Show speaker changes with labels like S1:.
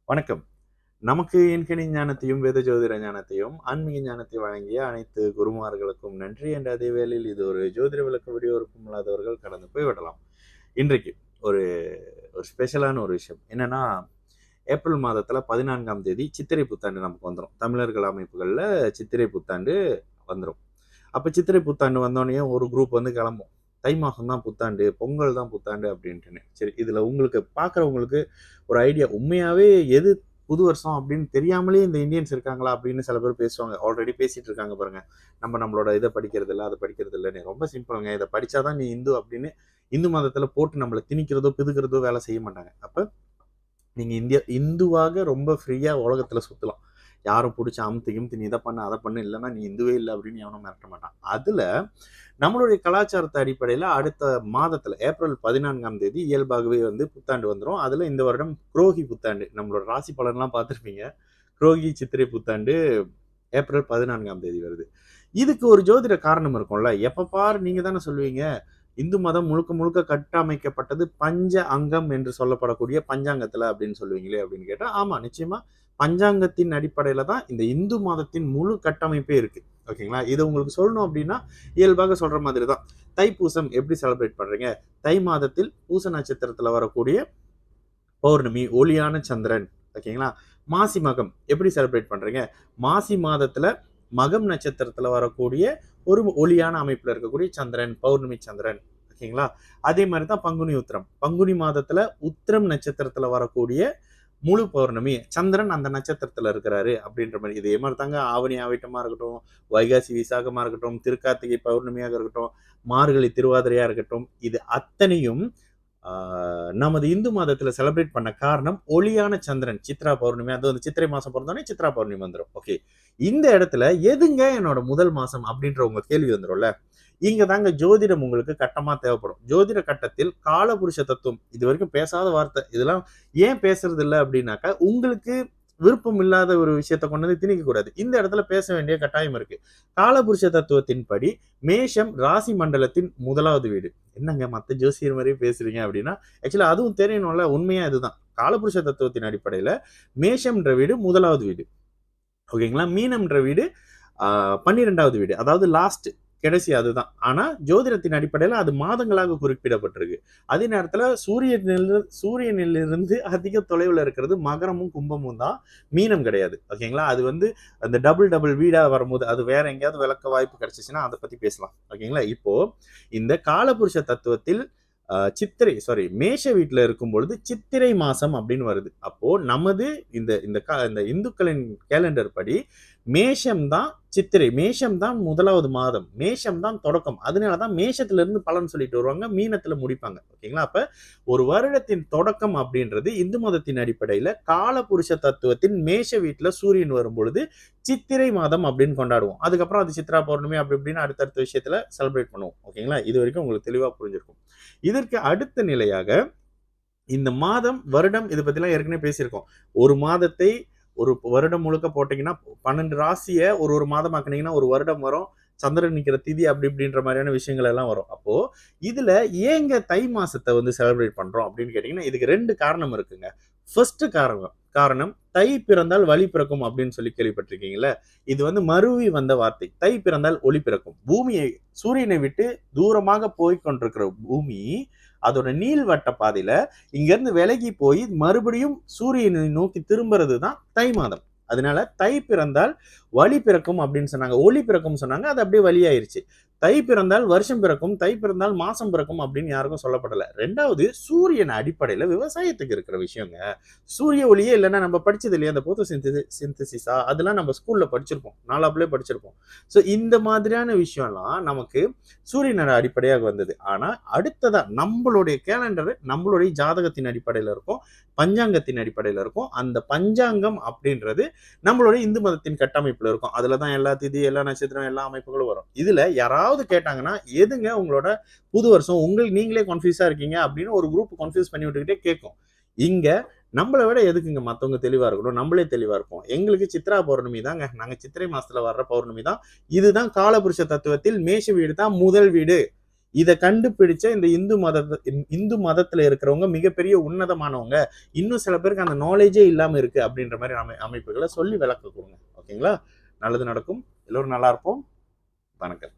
S1: வணக்கம். நமக்கு எண்கணி ஞானத்தையும், வேத ஜோதிட ஞானத்தையும், ஆன்மீக ஞானத்தை வழங்கிய அனைத்து குருமார்களுக்கும் நன்றி என்ற அதே வேளையில் இது ஒரு ஜோதிட விளக்க வீடியோ விருப்பமில்லாதவர்கள் கடந்து போய் விடலாம். இன்றைக்கு ஒரு ஒரு ஸ்பெஷலான ஒரு விஷயம். என்னன்னா, ஏப்ரல் மாதத்துல 14ஆம் தேதி சித்திரை புத்தாண்டு நமக்கு வந்துரும். தமிழர்கள் அமைப்புகள்ல சித்திரை புத்தாண்டு வந்துரும். அப்ப சித்திரை புத்தாண்டு வந்தோனயே ஒரு குரூப் வந்து கிளம்பும். தை மாசம் தான் புத்தாண்டு, பொங்கல் தான் புத்தாண்டு அப்படின்ட்டுன்னு. சரி, இதுல உங்களுக்கு பார்க்குறவங்களுக்கு ஒரு ஐடியா உண்மையாவே எது புது வருஷம் அப்படின்னு தெரியாமலே இந்த இந்தியன்ஸ் இருக்காங்களா அப்படின்னு சில பேர் பேசுவாங்க. ஆல்ரெடி பேசிட்டு இருக்காங்க பாருங்க. நம்மளோட இதை படிக்கிறது இல்லை, அதை படிக்கிறது இல்லைன்னு. ரொம்ப சிம்பிளுங்க. இதை படிச்சாதான் நீ இந்து அப்படின்னு இந்து மதத்துல போட்டு நம்மளை திணிக்கிறதோ பிதுக்கிறதோ வேலை செய்ய மாட்டாங்க. அப்ப நீங்க இந்துவாக ரொம்ப ஃப்ரீயா உலகத்துல சுத்தலாம். யாரும் பிடிச்சி அமுத்து கிமுத்து நீ இதை பண்ண அதை பண்ணு, இல்லைன்னா நீ இந்துவே இல்லை அப்படின்னு எவனும் மிரட்ட மாட்டான். அதுல நம்மளுடைய கலாச்சாரத்தை அடிப்படையில அடுத்த மாதத்துல ஏப்ரல் 14ஆம் தேதி இயல்பாகவே வந்து புத்தாண்டு வந்துடும். அதுல இந்த வருடம் குரோகி புத்தாண்டு, நம்மளோட ராசி பலன்லாம் பார்த்துருப்பீங்க. குரோகி சித்திரை புத்தாண்டு ஏப்ரல் 14ஆம் தேதி வருது. இதுக்கு ஒரு ஜோதிட காரணம் இருக்கும்ல. எப்ப பாரு நீங்க தானே சொல்லுவீங்க, இந்து மதம் முழுக்க முழுக்க கட்டமைக்கப்பட்டது பஞ்ச அங்கம் என்று சொல்லப்படக்கூடிய பஞ்சாங்கத்துல அப்படின்னு சொல்லுவீங்களே அப்படின்னு கேட்டா, ஆமா நிச்சயமா பஞ்சாங்கத்தின் அடிப்படையில தான் இந்த இந்து மதத்தின் முழு கட்டமைப்பே இருக்கு. ஓகேங்களா? இதை உங்களுக்கு சொல்லணும் அப்படின்னா இயல்பாக சொல்ற மாதிரி தான். தைப்பூசம் எப்படி செலிப்ரேட் பண்றீங்க? தை மாதத்தில் பூச நட்சத்திரத்துல வரக்கூடிய பௌர்ணமி, ஒளியான சந்திரன். ஓகேங்களா? மாசி மகம் எப்படி செலிப்ரேட் பண்றீங்க? மாசி மாதத்துல மகம் நட்சத்திரத்துல வரக்கூடிய ஒரு ஒளியான அமைப்புல இருக்கக்கூடிய சந்திரன், பௌர்ணமி சந்திரன். ஓகேங்களா? அதே மாதிரி தான் பங்குனி உத்திரம். பங்குனி மாதத்துல உத்திரம் நட்சத்திரத்துல வரக்கூடிய முழு பௌர்ணமி, சந்திரன் அந்த நட்சத்திரத்துல இருக்கிறாரு அப்படின்ற மாதிரி. இதே மாதிரி தாங்க ஆவணி ஆவட்டமா இருக்கட்டும், வைகாசி விசாகமா இருக்கட்டும், திருக்கார்த்திகை பௌர்ணமியாக இருக்கட்டும், மார்கழி திருவாதிரையா இருக்கட்டும், இது அத்தனையும் நமது இந்து மதத்துல செலிப்ரேட் பண்ண காரணம் ஒளியான சந்திரன். சித்ரா பௌர்ணமி, அது வந்து சித்திரை மாசம் பிறந்தோடனே சித்ரா பௌர்ணமி வந்துடும். ஓகே, இந்த இடத்துல எதுங்க என்னோட முதல் மாசம் அப்படின்ற உங்க கேள்வி வந்துடும்ல. இங்க தாங்க ஜோதிடம் உங்களுக்கு கட்டமா தேவைப்படும். ஜோதிட கட்டத்தில் காலபுருஷ தத்துவம், இது வரைக்கும் பேசாத வார்த்தை. இதெல்லாம் ஏன் பேசுறது இல்லை அப்படின்னாக்கா, உங்களுக்கு விருப்பம் இல்லாத ஒரு விஷயத்த கொண்டு வந்து திணிக்க கூடாது. இந்த இடத்துல பேச வேண்டிய கட்டாயம் இருக்கு. காலபுருஷ தத்துவத்தின்படி மேஷம் ராசி மண்டலத்தின் முதலாவது வீடு. என்னங்க மத்த ஜோசியர் மாதிரியே பேசுறீங்க அப்படின்னா, ஆக்சுவலா அதுவும் தெரியணும்ல. உண்மையா இதுதான். காலபுருஷ தத்துவத்தின் அடிப்படையில மேஷம்ன்ற வீடு முதலாவது வீடு. ஓகேங்களா? மீனம்ன்ற வீடு 12வது வீடு, அதாவது லாஸ்ட், கடைசி அதுதான். ஆனா ஜோதிடத்தின் அடிப்படையில அது மாதங்களாக குறிப்பிடப்பட்டிருக்கு. அதே நேரத்துல சூரியனிலிருந்து அதிக தொலைவுல இருக்கிறது மகரமும் கும்பமும் தான், மீனம் கிடையாது. ஓகேங்களா? அது வந்து அந்த டபுள் வீடா வரும்போது அது வேற எங்கேயாவது விளக்க வாய்ப்பு கிடைச்சிச்சுன்னா அதை பத்தி பேசலாம். ஓகேங்களா? இப்போ இந்த காலபுருஷ தத்துவத்தில் மேஷ வீட்டுல இருக்கும் பொழுது சித்திரை மாசம் அப்படின்னு வருது. அப்போ நமது இந்த இந்த இந்துக்களின் கேலண்டர் படி மேஷம் தான் சித்திரை, மேஷம் தான் முதலாவது மாதம், மேஷம் தான் தொடக்கம். அதனாலதான் மேஷத்துல இருந்து பலன் சொல்லிட்டு வருவாங்க, மீனத்துல முடிப்பாங்க. ஓகேங்களா? அப்ப ஒரு வருடத்தின் தொடக்கம் அப்படின்றது இந்து மதத்தின் அடிப்படையில காலபுருஷ தத்துவத்தின் மேஷ வீட்டுல சூரியன் வரும் பொழுது சித்திரை மாதம் அப்படின்னு கொண்டாடுவோம். அதுக்கப்புறம் அது சித்ரா பௌர்ணமி அப்படி இப்படின்னு அடுத்தடுத்த விஷயத்துல செலிப்ரேட் பண்ணுவோம். ஓகேங்களா? இது வரைக்கும் உங்களுக்கு தெளிவா புரிஞ்சிருக்கும். இதற்கு அடுத்த நிலையாக இந்த மாதம், வருடம், இதை பத்திலாம் ஏற்கனவே பேசியிருக்கோம். ஒரு மாதத்தை ஒரு வருடம் முழுக்க போட்டீங்கன்னா 12 ராசியை ஒரு மாதம் ஆக்குனீங்கன்னா ஒரு வருடம் வரும். சந்திரன் நிக்கிற திதி அப்படி இப்படின்ற மாதிரியான விஷயங்கள் எல்லாம் வரும். அப்போ இதுல ஏங்க தை மாசத்தை வந்து செலிப்ரேட் பண்றோம் அப்படின்னு கேட்டீங்கன்னா, இதுக்கு 2 காரணம் இருக்குங்க. ஃபர்ஸ்ட் காரணம் தை பிறந்தால் வழி பிறக்கும் அப்படின்னு சொல்லி கேள்விப்பட்டிருக்கீங்களா? இது வந்து மருவி வந்த வார்த்தை. தை பிறந்தால் ஒளி பிறக்கும். பூமியை, சூரியனை விட்டு தூரமாக போய் கொண்டிருக்கிற பூமி அதோட நீள்வட்ட பாதையில இங்க இருந்து விலகி போய் மறுபடியும் சூரியனை நோக்கி திரும்புறது தான் தை மாதம். அதனால தை பிறந்தால் வழி பிறக்கும் அப்படின்னு சொன்னாங்க. ஒளி பிறக்கும் சொன்னாங்க, அது அப்படியே வழியாயிருச்சு. தை பிறந்தால் வருஷம் பிறக்கும், தை பிறந்தால் மாசம் பிறக்கும் அப்படின்னு யாருக்கும் சொல்லப்படல. 2வது, சூரியன் அடிப்படையில விவசாயத்துக்கு இருக்கிற விஷயங்க. சூரிய ஒளியே இல்லைன்னா நம்ம படிச்சது இல்லையா அந்த போட்டோ சிந்தசிஸா, அதெல்லாம் நம்ம ஸ்கூல்ல படிச்சிருப்போம், நாலாப்புலயே படிச்சிருப்போம். ஸோ இந்த மாதிரியான விஷயம்லாம் நமக்கு சூரியனோட அடிப்படையாக வந்தது. ஆனா அடுத்ததா நம்மளுடைய கேலண்டர் நம்மளுடைய ஜாதகத்தின் அடிப்படையில இருக்கும், பஞ்சாங்கத்தின் அடிப்படையில இருக்கும். அந்த பஞ்சாங்கம் அப்படின்றது நம்மளுடைய இந்து மதத்தின் கட்டமைப்புல இருக்கும். அதுலதான் எல்லா திதி, எல்லா நட்சத்திரம், எல்லா அமைப்புகளும் வரும். இதுல யாராவது கேட்டாங்கன்னா, எதுங்க உங்களோட புது வருஷம், உங்களுக்கு நீங்களே கன்ஃபியூஸா இருக்கீங்க அப்படின்னு ஒரு குரூப் கன்ஃபியூஸ் பண்ணி விட்டுக்கிட்டே கேட்கும். இங்க நம்மளை விட எதுக்குங்க மத்தவங்க தெளிவா இருக்கணும், நம்மளே தெளிவா இருப்போம். எங்களுக்கு சித்ரா பௌர்ணமி தாங்க, நாங்க சித்திரை மாசத்துல வர்ற பௌர்ணமி தான். இதுதான் காலபுருஷ தத்துவத்தில் மேஷ வீடு தான் முதல் வீடு. இதை கண்டுபிடிச்ச இந்த இந்து மதத்துல இருக்கிறவங்க மிகப்பெரிய உன்னதமானவங்க, இன்னும் சில பேருக்கு அந்த நாலேஜே இல்லாம இருக்கு அப்படின்ற மாதிரி அமைப்புகளை சொல்லி விளக்க கொடுங்க. ஓகேங்களா? நல்லது நடக்கும். எல்லோரும் நல்லா இருப்போம். வணக்கம்.